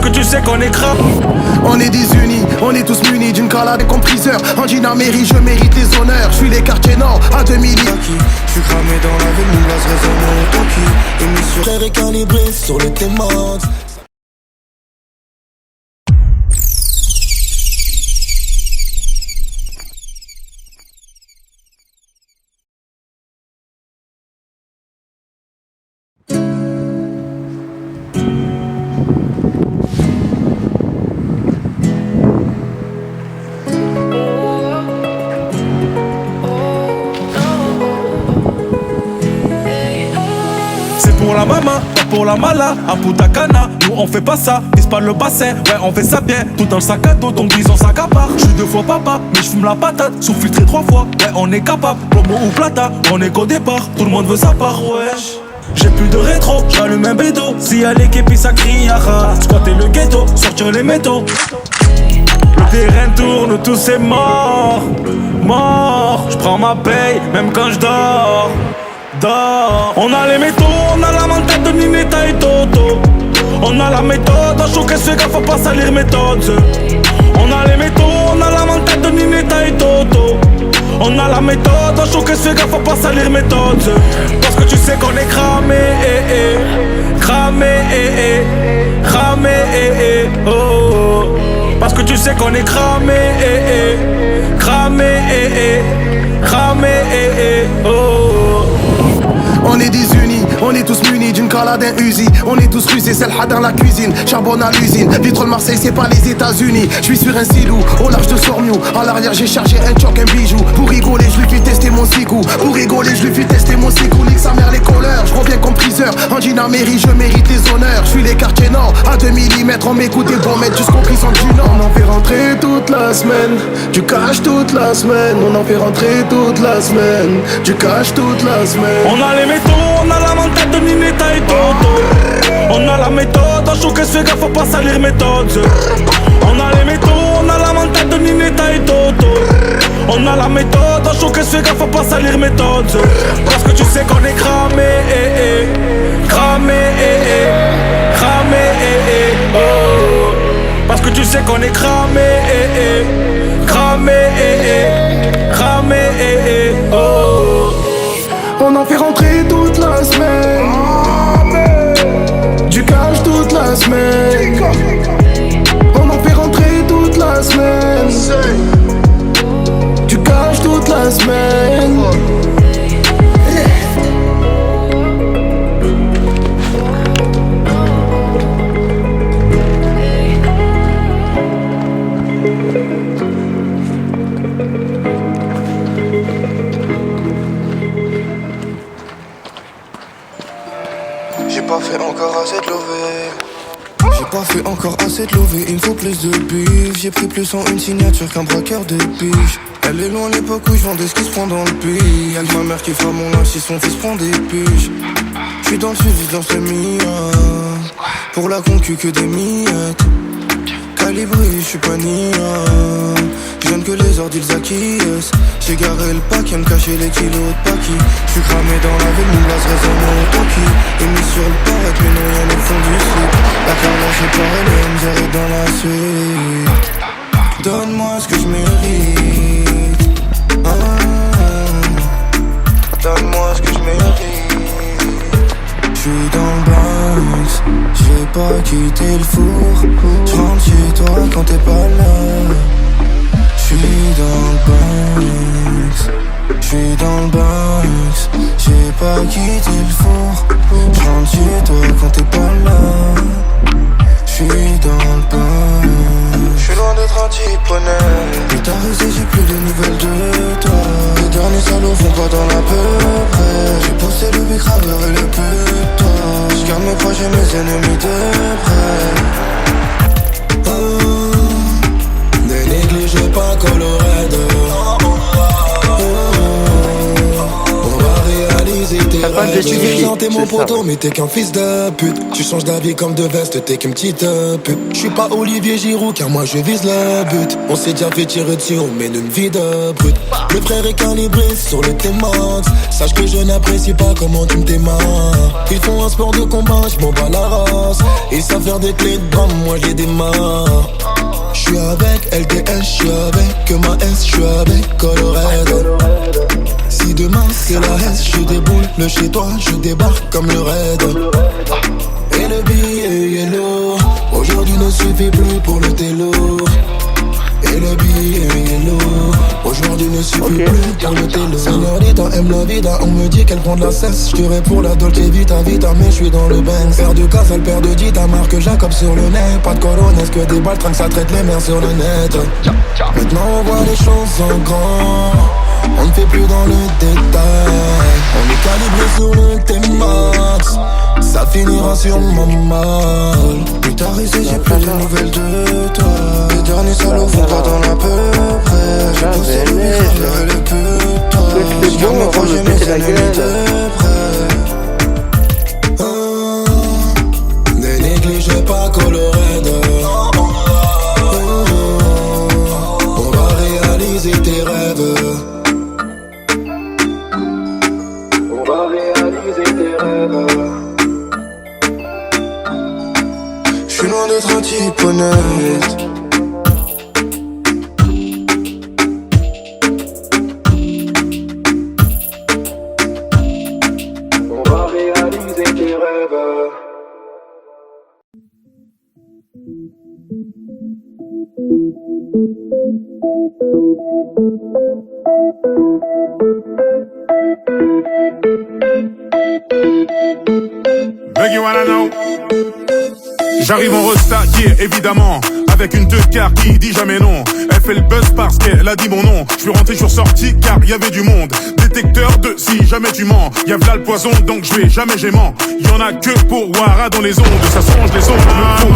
que tu sais qu'on est grave. On est désunis, on est tous munis d'une calade et compriseur. Angina mairie, je mérite les honneurs. Je suis les quartiers nord à 2000. Je suis cramé dans la ville, mon blase résonne au Toki. Émission très récalibrée sur le T-Max. Pour la mama, pas pour la mala, à Punta Cana, nous on fait pas ça, vise pas le bassin, ouais on fait ça bien, tout dans le sac à dos, donc disons sac à part. J'suis 2 fois papa, mais j'fume la patate, sous-filtré 3 fois, ouais on est capable, promo ou plata, on est qu'au départ, tout le monde veut sa part, wesh. J'ai plus de rétro, j'allume un bédo, si y'a l'équipe puis ça crie yara, squatter le ghetto, sortir les métaux. Le terrain tourne, tout c'est mort, mort, j'prends ma paye, même quand j'dors. On a les métaux, on a la mentale de Nineta et Toto. On a la méthode, en choquer ce gars, faut pas salir méthode. On a les métaux, on a la mentale de Nineta et Toto. On a la méthode, en choquer ce gars, faut pas salir méthode. Parce que tu sais qu'on est cramé, cramé, cramé, oh. Parce que tu sais qu'on est cramé, cramé, cramé, oh. On est désunis, on est tous munis d'une calade d'un Uzi. On est tous rusés, c'est le had dans la cuisine, charbonne à l'usine. Vitre de Marseille, c'est pas les États-Unis. Je suis sur un silou, au large de Sormiou. À l'arrière, j'ai chargé un choc, un bijou. Pour rigoler, je lui fais tester mon cigou. Pour rigoler, je lui fais tester mon cigou. Nique sa mère les colleurs, je reviens comme priseur. Angina mairie, je mérite les honneurs. Je suis les quartiers nord, à 2 mm. On m'écoute des bons mètres jusqu'au prison du Nord. On en fait rentrer toute la semaine, du cash toute la semaine. On en fait rentrer toute la semaine, du cash toute la semaine. On a les métaux, on a la mentale de Nineta et Toto. On a la méthode, en choquer ce gars, faut pas salir méthode. On a les métaux, on a la mentale de Nineta et Toto. On a la méthode, en choquer ce gars, faut pas salir méthode. Parce que tu sais qu'on est cramé, cramé, cramé, oh. Parce que tu sais qu'on est cramé, cramé, cramé, oh. On en fait rentrer toute la semaine, du cash toute la semaine. On en fait rentrer toute la semaine, du cash toute la semaine. J'ai pas fait encore assez de lever. J'ai pas fait encore assez de lever. Il me faut plus de bif. J'ai pris plus en une signature qu'un braqueur de biche. Elle est loin l'époque où je vendais ce qui se prend dans le pays. Y'a que ma mère qui fera mon linge si son fils prend des piges. J'suis dans le sud, dans ce pour la concu que des miettes. Calibré, j'suis pas nia. Jeune que les ordres ils acquiescent. J'ai garé le pack, aime cacher les kilos de paquis. J'suis cramé dans la ville, mon blase résonne au Toki. Et mis sur le paraître, mais non y'en au fond du slip. La carnage est pas elle, j'arrive dans la suite. Donne-moi ce que j'mérite. Donne-moi ce que j'mérite. J'suis dans le Bronx, j'ai pas quitté le four. J'rentre chez toi quand t'es pas là. J'suis dans le Bronx, j'suis dans le Bronx. J'ai pas quitté le four. J'rentre chez toi quand t'es pas là. J'suis dans le Bronx. J'suis loin d'être un type honnête. Et t'as resté, j'ai plus de nouvelles de toi. Les derniers salauds font pas dans la peu près. J'ai posté le bicraveur et le putain. J'garde mes proches et mes ennemis de près. Ne négligez pas Colorado. On va réaliser tes rêve. Tu veux chanter mon poteau, mais t'es qu'un fils de pute. Tu changes d'avis comme de veste, t'es qu'une petite pute. J'suis pas Olivier Giroud, car moi je vise le but. On s'est déjà fait tirer dessus, on mène une vie de brute. Le frère est calibré sur le T-Max. Sache que je n'apprécie pas comment tu me démarres. Ils font un sport de combat, j'm'en bats la race. Ils savent faire des clés de gomme, moi je les démarre. J'suis avec LDS, j'suis avec ma S, j'suis avec Colorado. Si demain c'est la S, je déboule le chez toi, je débarque comme le raid. Et le billet yellow, aujourd'hui ne suffit plus pour le télo. Et le billet yellow, aujourd'hui ne suffit plus pour le télo. Señorita aime la vida, on me dit qu'elle prend de la cesse. J'dirais pour la Dolce Vita Vita, mais j'suis dans le Benz. Père de Casal, père de Dita, marque Jacob sur le nez. Pas de corones, que des balles, ça traite les mers sur le net. Maintenant on voit les choses en grand, on ne fait plus dans le détail. On est calibré sur le T-Max, ça finira sur mon mal. Plus tard ici j'ai plus de nouvelles de toi. Les derniers salauds font pas dans l'à peu près. J'ai poussé le micro, j'ai le putain. Je garde mes projets, mes ennemis de près. Ne négligez pas Colorado. On va réaliser tes rêves. On va réaliser tes rêves. J'suis loin d'être un type honnête. On va réaliser tes rêves. Buggy wanna know. J'arrive en resta, évidemment, avec une deux quarts qui dit jamais non. Elle fait le buzz parce qu'elle a dit mon nom. Je suis rentré, je suis ressorti car y avait du monde. Détecteur de si jamais tu mens. Y'a v'là le poison donc je vais jamais j'aimant. Y'en a que pour Wara dans les ondes. Ça songe les ondes, me faut